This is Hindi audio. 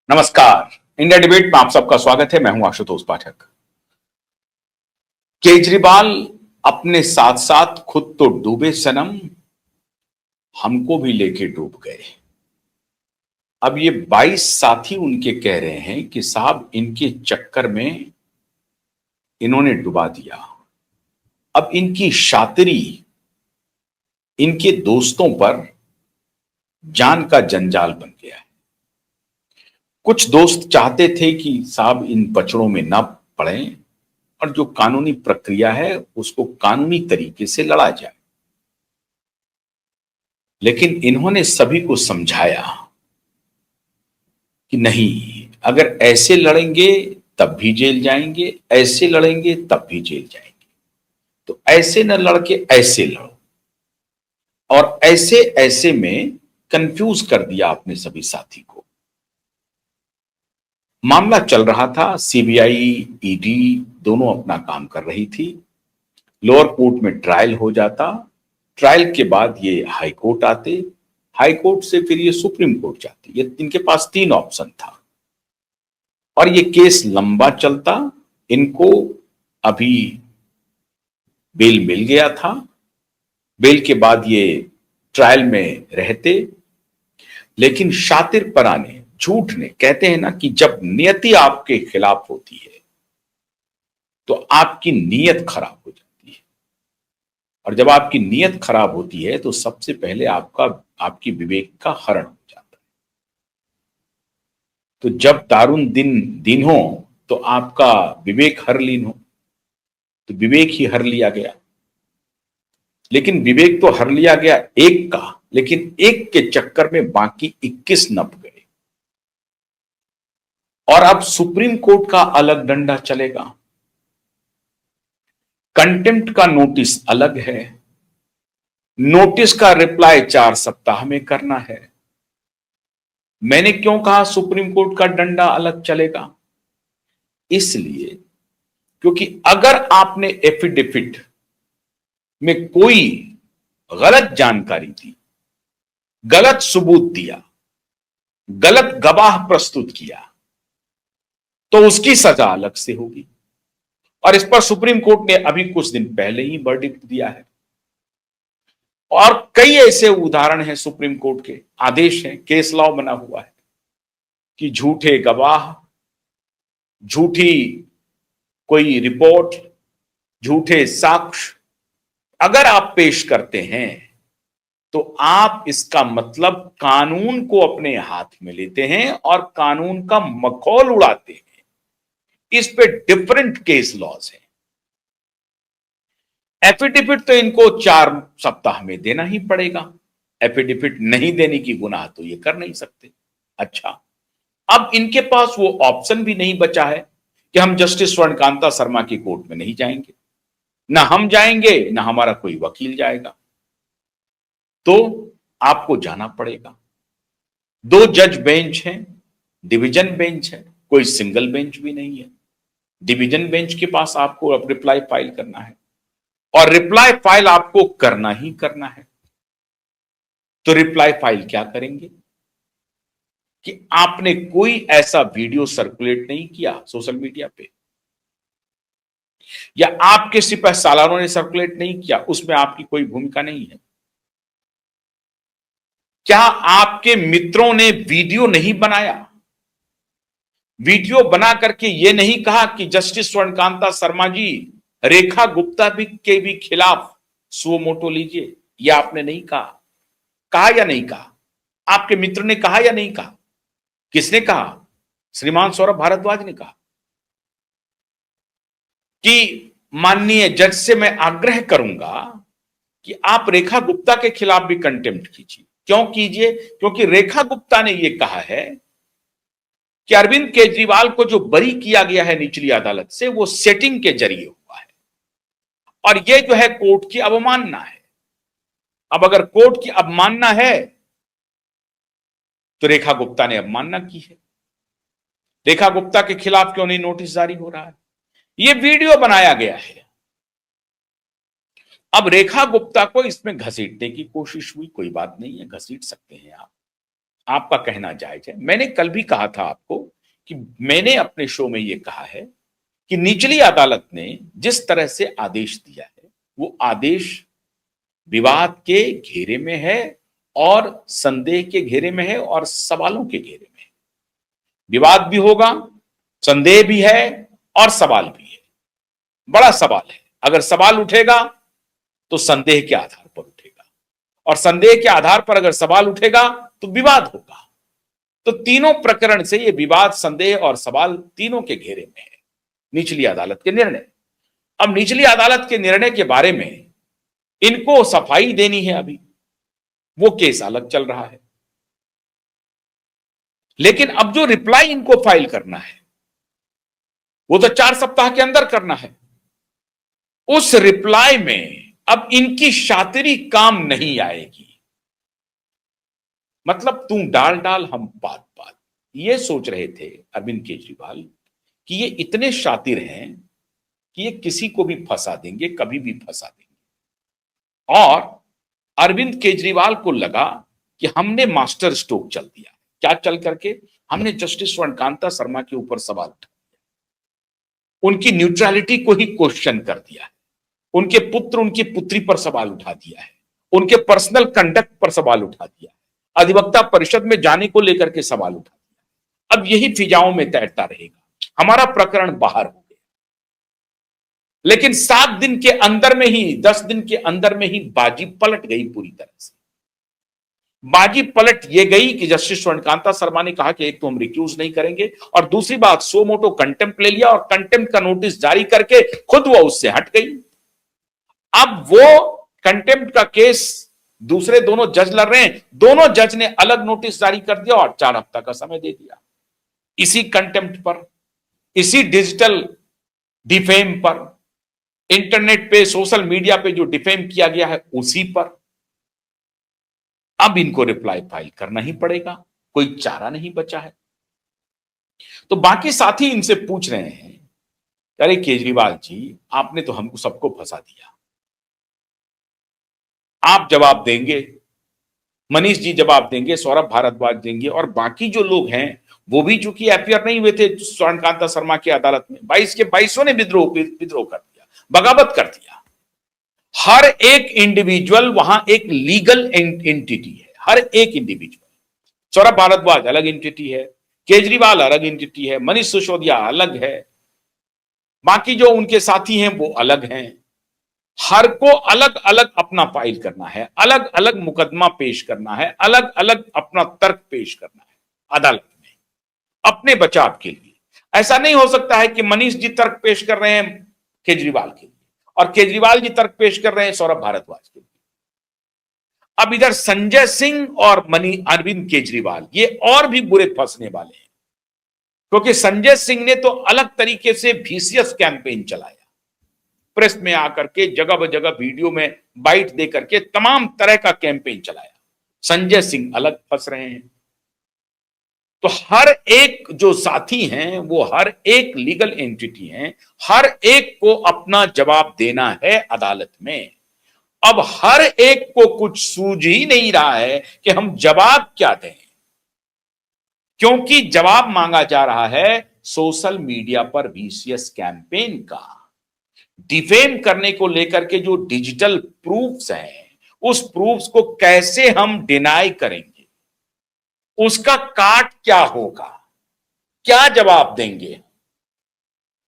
नमस्कार। इंडिया डिबेट में आप सबका स्वागत है। मैं हूं आशुतोष पाठक। केजरीवाल अपने साथ साथ खुद तो डूबे सनम, हमको भी लेके डूब गए। अब ये 22 साथी उनके कह रहे हैं कि साहब इनके चक्कर में इन्होंने डुबा दिया। अब इनकी शातिरी इनके दोस्तों पर जान का जंजाल बन गया है। कुछ दोस्त चाहते थे कि साहब इन बछड़ों में ना पड़ें और जो कानूनी प्रक्रिया है उसको कानूनी तरीके से लड़ा जाए, लेकिन इन्होंने सभी को समझाया कि नहीं, अगर ऐसे लड़ेंगे तब भी जेल जाएंगे, ऐसे लड़ेंगे तब भी जेल जाएंगे, तो ऐसे न लड़के ऐसे लड़ो। और ऐसे ऐसे में कंफ्यूज कर दिया अपने सभी साथी को। मामला चल रहा था, सीबीआई ईडी दोनों अपना काम कर रही थी। लोअर कोर्ट में ट्रायल हो जाता, ट्रायल के बाद ये हाई कोर्ट आते, हाई कोर्ट से फिर ये सुप्रीम कोर्ट जाती। ये इनके पास 3 ऑप्शन था और ये केस लंबा चलता। इनको अभी बेल मिल गया था, बेल के बाद ये ट्रायल में रहते, लेकिन शातिरपना ने, झूठ ने, कहते हैं ना कि जब नियति आपके खिलाफ होती है तो आपकी नीयत खराब हो जाती है, और जब आपकी नीयत खराब होती है तो सबसे पहले आपकी विवेक का हरण हो जाता है। तो जब दारुण दिन हो तो आपका विवेक हर लीन हो, तो विवेक ही हर लिया गया। लेकिन विवेक तो हर लिया गया एक का, लेकिन एक के चक्कर में बाकी 21 नप गए। और अब सुप्रीम कोर्ट का अलग डंडा चलेगा। कंटेम्प्ट का नोटिस अलग है, नोटिस का रिप्लाई 4 सप्ताह में करना है। मैंने क्यों कहा सुप्रीम कोर्ट का डंडा अलग चलेगा? इसलिए क्योंकि अगर आपने एफिडेविट में कोई गलत जानकारी दी, गलत सबूत दिया, गलत गवाह प्रस्तुत किया, तो उसकी सजा अलग से होगी। और इस पर सुप्रीम कोर्ट ने अभी कुछ दिन पहले ही वर्डिक्ट दिया है। और कई ऐसे उदाहरण हैं, सुप्रीम कोर्ट के आदेश हैं, केस लॉ बना हुआ है कि झूठे गवाह, झूठी कोई रिपोर्ट, झूठे साक्ष्य अगर आप पेश करते हैं तो आप इसका मतलब कानून को अपने हाथ में लेते हैं और कानून का मखौल उड़ाते हैं। इस पे डिफरेंट केस लॉज हैं। एफिडेविट तो इनको 4 सप्ताह में देना ही पड़ेगा। एफिडेविट नहीं देने की गुनाह तो ये कर नहीं सकते। अच्छा, अब इनके पास वो ऑप्शन भी नहीं बचा है कि हम जस्टिस स्वर्णकांता शर्मा की कोर्ट में नहीं जाएंगे, ना हम जाएंगे ना हमारा कोई वकील जाएगा, तो आपको जाना पड़ेगा। 2 जज बेंच है, डिवीजन बेंच है, कोई सिंगल बेंच भी नहीं है। डिवीजन बेंच के पास आपको अब रिप्लाई फाइल करना है, और रिप्लाई फाइल आपको करना ही करना है। तो रिप्लाई फाइल क्या करेंगे कि आपने कोई ऐसा वीडियो सर्कुलेट नहीं किया सोशल मीडिया पे, या आपके सिपह सालारों ने सर्कुलेट नहीं किया, उसमें आपकी कोई भूमिका नहीं है। क्या आपके मित्रों ने वीडियो नहीं बनाया, वीडियो बना करके यह नहीं कहा कि जस्टिस स्वर्णकांता शर्मा जी, रेखा गुप्ता के भी खिलाफ सुओ मोटो लीजिए? यह आपने नहीं कहा। कहा या नहीं कहा? आपके मित्र ने कहा या नहीं कहा? किसने कहा? श्रीमान सौरभ भारद्वाज ने कहा कि माननीय जज से मैं आग्रह करूंगा कि आप रेखा गुप्ता के खिलाफ भी कंटेम्प्ट कीजिए। क्यों कीजिए? क्योंकि रेखा गुप्ता ने यह कहा है कि अरविंद केजरीवाल को जो बरी किया गया है निचली अदालत से, वो सेटिंग के जरिए हुआ है, और यह जो है कोर्ट की अवमानना है। अब अगर कोर्ट की अवमानना है तो रेखा गुप्ता ने अवमानना की है। रेखा गुप्ता के खिलाफ क्यों नहीं नोटिस जारी हो रहा है? यह वीडियो बनाया गया है। अब रेखा गुप्ता को इसमें घसीटने की कोशिश हुई, कोई बात नहीं है, घसीट सकते हैं आप, आपका कहना जायज है। मैंने कल भी कहा था आपको कि मैंने अपने शो में यह कहा है कि निचली अदालत ने जिस तरह से आदेश दिया है वो आदेश विवाद के घेरे में है और संदेह के घेरे में है और सवालों के घेरे में है। विवाद भी होगा, संदेह भी है और सवाल भी है। बड़ा सवाल है। अगर सवाल उठेगा तो संदेह के आधार पर उठेगा और संदेह के आधार पर अगर सवाल उठेगा तो विवाद होगा। तो तीनों प्रकरण से ये विवाद, संदेह और सवाल तीनों के घेरे में है निचली अदालत के निर्णय। अब निचली अदालत के निर्णय के बारे में इनको सफाई देनी है। अभी वो केस अलग चल रहा है, लेकिन अब जो रिप्लाई इनको फाइल करना है वो तो 4 सप्ताह के अंदर करना है। उस रिप्लाई में अब इनकी शातिरी काम नहीं आएगी। मतलब तू डाल डाल हम बात बात, ये सोच रहे थे अरविंद केजरीवाल कि ये इतने शातिर हैं कि ये किसी को भी फंसा देंगे, कभी भी फंसा देंगे। और अरविंद केजरीवाल को लगा कि हमने मास्टर स्ट्रोक चल दिया। क्या चल करके? हमने जस्टिस स्वर्णकांता शर्मा के ऊपर सवाल उठा दिया, उनकी न्यूट्रलिटी को ही क्वेश्चन कर दिया है, उनके पुत्र उनकी पुत्री पर सवाल उठा दिया है, उनके पर्सनल कंडक्ट पर सवाल उठा दिया है, अधिवक्ता परिषद में जाने को लेकर के सवाल उठा दिया। अब यही फिजाओं में तैरता रहेगा, हमारा प्रकरण बाहर हो गया। लेकिन 7 दिन के अंदर में ही, 10 दिन के अंदर में ही बाजी पलट गई पूरी तरह से। बाजी पलट ये गई कि जस्टिस स्वर्णकांता शर्मा ने कहा कि एक तो हम रिक्यूज नहीं करेंगे, और दूसरी बात सो मोटो कंटेम्प्ट ले लिया और कंटेम्प्ट का नोटिस जारी करके खुद वो उससे हट गई। अब वो कंटेम्प्ट का केस दूसरे दोनों जज लड़ रहे हैं, दोनों जज ने अलग नोटिस जारी कर दिया और 4 हफ्ता का समय दे दिया इसी कंटेम्प्ट पर, इसी डिजिटल डिफेम पर, इंटरनेट पे, सोशल मीडिया पे जो डिफेम किया गया है उसी पर। अब इनको रिप्लाई फाइल करना ही पड़ेगा, कोई चारा नहीं बचा है। तो बाकी साथी इनसे पूछ रहे हैं, अरे केजरीवाल जी, आपने तो हमको सबको फंसा दिया, आप जवाब देंगे, मनीष जी जवाब देंगे, सौरभ भारद्वाज देंगे, और बाकी जो लोग हैं वो भी चूंकि अपियर नहीं हुए थे स्वर्णकांता शर्मा की अदालत में, 22 के 22 ने विद्रोह कर दिया, बगावत कर दिया। हर एक इंडिविजुअल वहां एक लीगल एंटिटी है, हर एक इंडिविजुअल। सौरभ भारद्वाज अलग एंटिटी है, केजरीवाल अलग एंटिटी है, मनीष सिसोदिया अलग है, बाकी जो उनके साथी हैं वो अलग हैं। हर को अलग अलग अपना फाइल करना है, अलग अलग मुकदमा पेश करना है, अलग अलग अपना तर्क पेश करना है अदालत में अपने बचाव के लिए। ऐसा नहीं हो सकता है कि मनीष जी तर्क पेश कर रहे हैं केजरीवाल के लिए और केजरीवाल जी तर्क पेश कर रहे हैं सौरभ भारद्वाज के लिए। अब इधर संजय सिंह और अरविंद केजरीवाल ये और भी बुरे फंसने वाले हैं, क्योंकि संजय सिंह ने तो अलग तरीके से वीसीएस कैंपेन चलाया, प्रेस में आकर के जगह जगह वीडियो में बाइट दे करके तमाम तरह का कैंपेन चलाया। संजय सिंह अलग फंस रहे हैं। तो हर एक जो साथी हैं वो हर एक लीगल एंटिटी हैं, हर एक को अपना जवाब देना है अदालत में। अब हर एक को कुछ सूझ ही नहीं रहा है कि हम जवाब क्या दें, क्योंकि जवाब मांगा जा रहा है सोशल मीडिया पर वीसीएस कैंपेन का। डिफेम करने को लेकर के जो डिजिटल प्रूफ्स हैं, उस प्रूफ्स को कैसे हम डिनाई करेंगे, उसका काट क्या होगा, क्या जवाब देंगे,